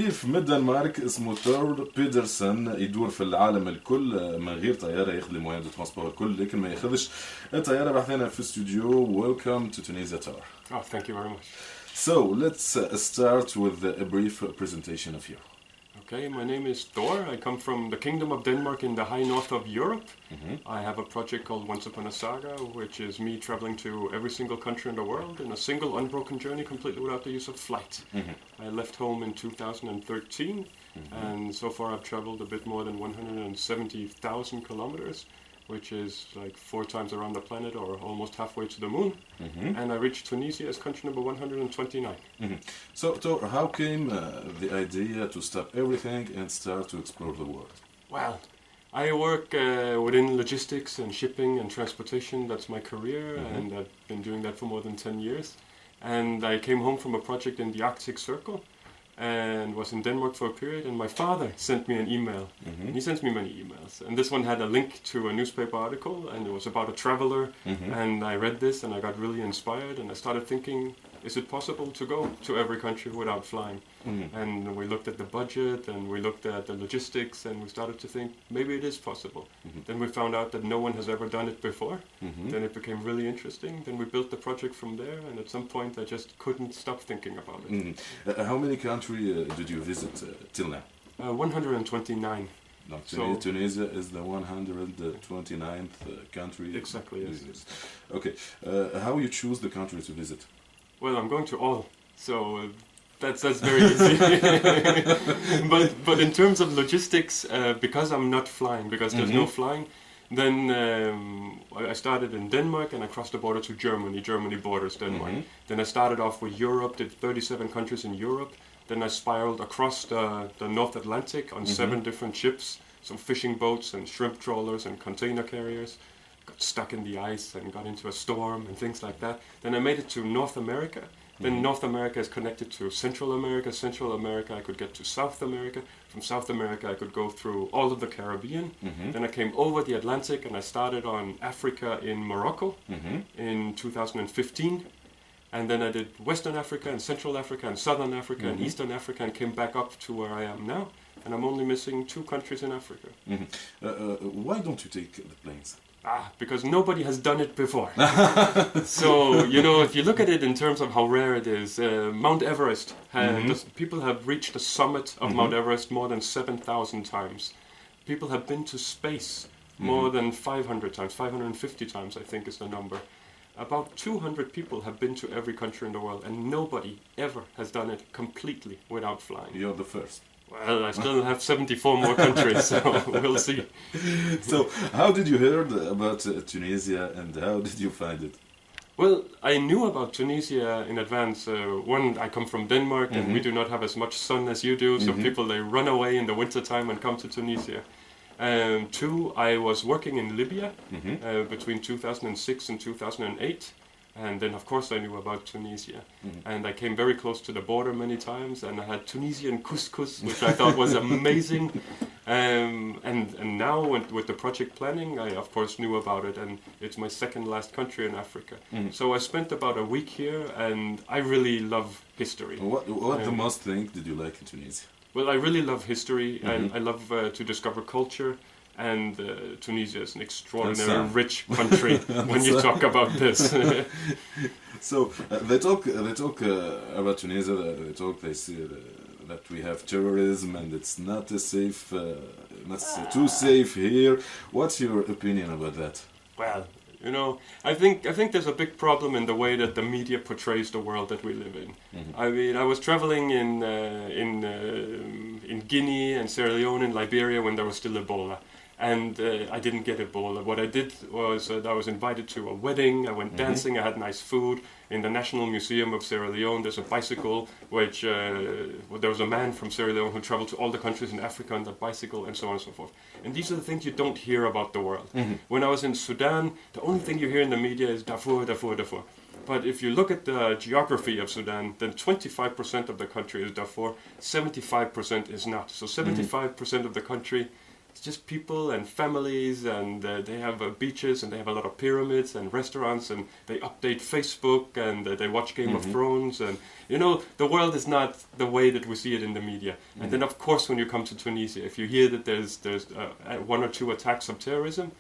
رغيف من الدنمارك اسمه ثور بيدرسون يدور في العالم الكل من غير طياره، ياخذ الموان دو ترونسبور الكل لكن ما ياخذش الطياره. بحثنا في الاستوديو. Welcome to Tunisia, Thor. Oh, thank you very much. So let's start with a brief presentation of you. Okay, my name is Thor. I come from the Kingdom of Denmark in the high north of Europe. I have a project called Once Upon a Saga, which is me traveling to every single country in the world in a single unbroken journey completely without the use of flight. I left home in 2013 and so far I've traveled a bit more than 170,000 kilometers, which is like 4 times around the planet or almost halfway to the moon. And I reached Tunisia as country number 129. So Thor, how came the idea to stop everything and start to explore the world? Well, I work within logistics and shipping and transportation. That's my career, and I've been doing that for more than 10 years. And I came home from a project in the Arctic Circle and was in Denmark for a period, and my father sent me an email. And he sends me many emails, and this one had a link to a newspaper article, and it was about a traveler, and I read this and I got really inspired, and I started thinking, is it possible to go to every country without flying? And we looked at the budget and we looked at the logistics, and we started to think maybe it is possible. Then we found out that no one has ever done it before. Then it became really interesting. Then we built the project from there, and at some point I just couldn't stop thinking about it. How many countries did you visit till now? 129. No, Tunisia is the 129th country. Exactly, yes. Okay, how you choose the country to visit? Well, I'm going to all, so that's very easy. but in terms of logistics, because I'm not flying, because there's no flying, then I started in Denmark and I crossed the border to Germany. Germany borders Denmark. Then I started off with Europe, did 37 countries in Europe. Then I spiraled across the North Atlantic on 7 different ships, some fishing boats and shrimp trawlers and container carriers. Got stuck in the ice and got into a storm and things like that. Then I made it to North America. Then North America is connected to Central America. Central America I could get to South America. From South America I could go through all of the Caribbean. Then I came over the Atlantic and I started on Africa in Morocco in 2015. And then I did Western Africa and Central Africa and Southern Africa and Eastern Africa and came back up to where I am now. And I'm only missing 2 countries in Africa. Why don't you take the planes? Because nobody has done it before. So, you know, if you look at it in terms of how rare it is, Mount Everest, people have reached the summit of Mount Everest more than 7,000 times. People have been to space more than 500 times, 550 times I think is the number. About 200 people have been to every country in the world, and nobody ever has done it completely without flying. You're the first. Well, I still have 74 more countries, so we'll see. So, how did you hear about Tunisia, and how did you find it? Well, I knew about Tunisia in advance. One, I come from Denmark, and we do not have as much sun as you do, so people, they run away in the winter time and come to Tunisia. 2, I was working in Libya between 2006 and 2008. And then, of course, I knew about Tunisia. And I came very close to the border many times, and I had Tunisian couscous, which I thought was amazing. And now, with the project planning, I, of course, knew about it, and it's my second last country in Africa. So I spent about a week here, and I really love history. What the most thing did you like in Tunisia? Well, I really love history, and I love to discover culture. And Tunisia is an extraordinarily rich country when you talk about this. So they talk about Tunisia. They say that we have terrorism and it's not too safe here. What's your opinion about that? Well, you know, I think there's a big problem in the way that the media portrays the world that we live in. I mean, I was traveling in Guinea and Sierra Leone and Liberia when there was still Ebola. And I didn't get Ebola. What I did was I was invited to a wedding, I went dancing, I had nice food. In the National Museum of Sierra Leone there's a bicycle which, there was a man from Sierra Leone who traveled to all the countries in Africa on that bicycle, and so on and so forth. And these are the things you don't hear about the world. When I was in Sudan, the only thing you hear in the media is Darfur, Darfur, Darfur. But if you look at the geography of Sudan, then 25% of the country is Darfur, 75% is not. So 75% of the country It's just people and families, and they have beaches, and they have a lot of pyramids and restaurants, and they update Facebook, and they watch Game of Thrones, and you know, the world is not the way that we see it in the media. And then, of course, when you come to Tunisia, if you hear that there's one or two attacks of terrorism,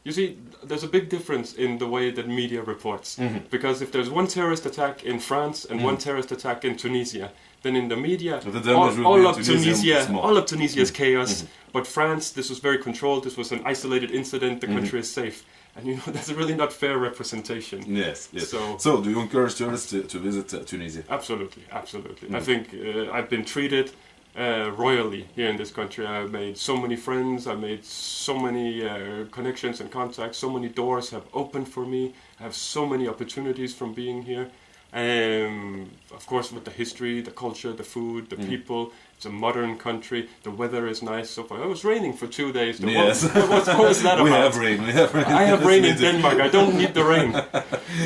you see, there's a big difference in the way that media reports. Because if there's one terrorist attack in France and one terrorist attack in Tunisia, then in the media, all of Tunisia is chaos. But France, this was very controlled. This was an isolated incident. The country is safe. And you know, that's really not fair representation. Yes, yes. So do you encourage tourists to visit Tunisia? Absolutely, absolutely. I think I've been treated royally here in this country. I've made so many friends, I made so many connections and contacts, so many doors have opened for me. I have so many opportunities from being here. Of course, with the history, the culture, the food, the people. It's a modern country. The weather is nice so far. It was raining for 2 days. Yes. What was that about? We have rain. I have rain in Denmark. I don't need the rain.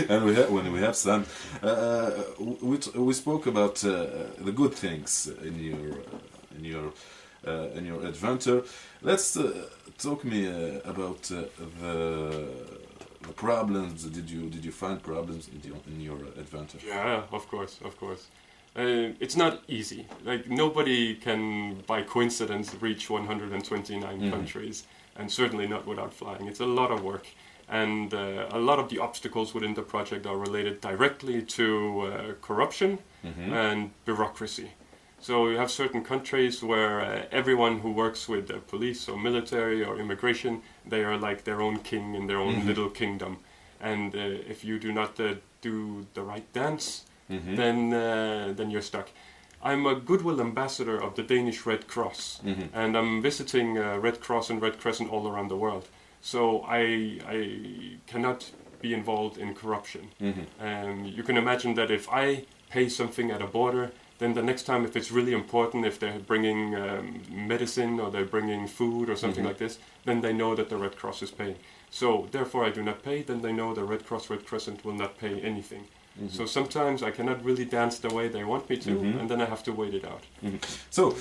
And when we have sun, we spoke about the good things in your adventure. Let's talk me about the problems. Did you find problems in your adventure? Yeah, of course. It's not easy. Like, nobody can, by coincidence, reach 129 countries, and certainly not without flying. It's a lot of work, and a lot of the obstacles within the project are related directly to corruption and bureaucracy. So you have certain countries where everyone who works with the police or military or immigration, they are like their own king in their own little kingdom. And if you do not do the right dance, then you're stuck. I'm a goodwill ambassador of the Danish Red Cross, and I'm visiting Red Cross and Red Crescent all around the world. So I cannot be involved in corruption. You can imagine that if I pay something at a border, then the next time, if it's really important, if they're bringing medicine or they're bringing food or something like this, then they know that the Red Cross is paying. So therefore I do not pay, then they know the Red Cross, Red Crescent will not pay anything. So sometimes I cannot really dance the way they want me to, and then I have to wait it out. So,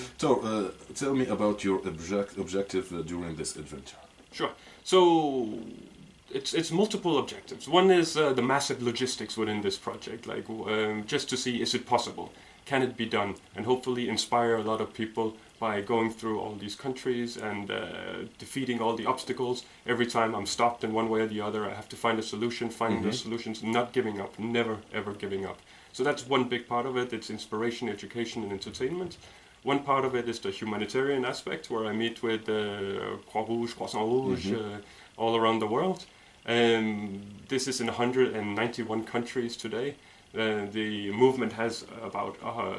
tell me about your objective during this adventure. Sure. So it's multiple objectives. One is the massive logistics within this project, like just to see, is it possible? Can it be done? And hopefully inspire a lot of people by going through all these countries and defeating all the obstacles. Every time I'm stopped in one way or the other, I have to find a solution, find the solutions, not giving up, never ever giving up. So that's one big part of it. It's inspiration, education, and entertainment. One part of it is the humanitarian aspect, where I meet with Croix-Rouge, Croissant-Rouge, all around the world. This is in 191 countries today. The movement has about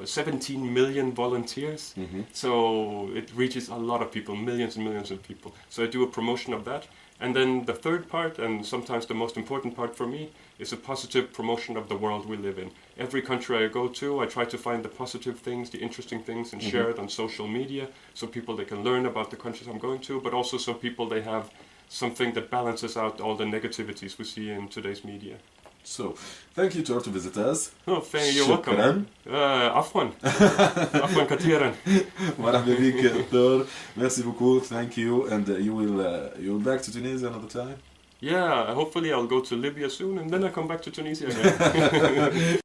17 million volunteers, so it reaches a lot of people, millions and millions of people. So I do a promotion of that. And then the third part, and sometimes the most important part for me, is a positive promotion of the world we live in. Every country I go to, I try to find the positive things, the interesting things, and share it on social media, so people they can learn about the countries I'm going to, but also so people they have something that balances out all the negativities we see in today's media. So, thank you, Thor, to visit us. Oh, you're welcome. Afwan. Afwan Katiran. Marhaba bik, Thor. Merci beaucoup. Thank you. And you'll back to Tunisia another time? Yeah, hopefully I'll go to Libya soon, and then I'll come back to Tunisia again.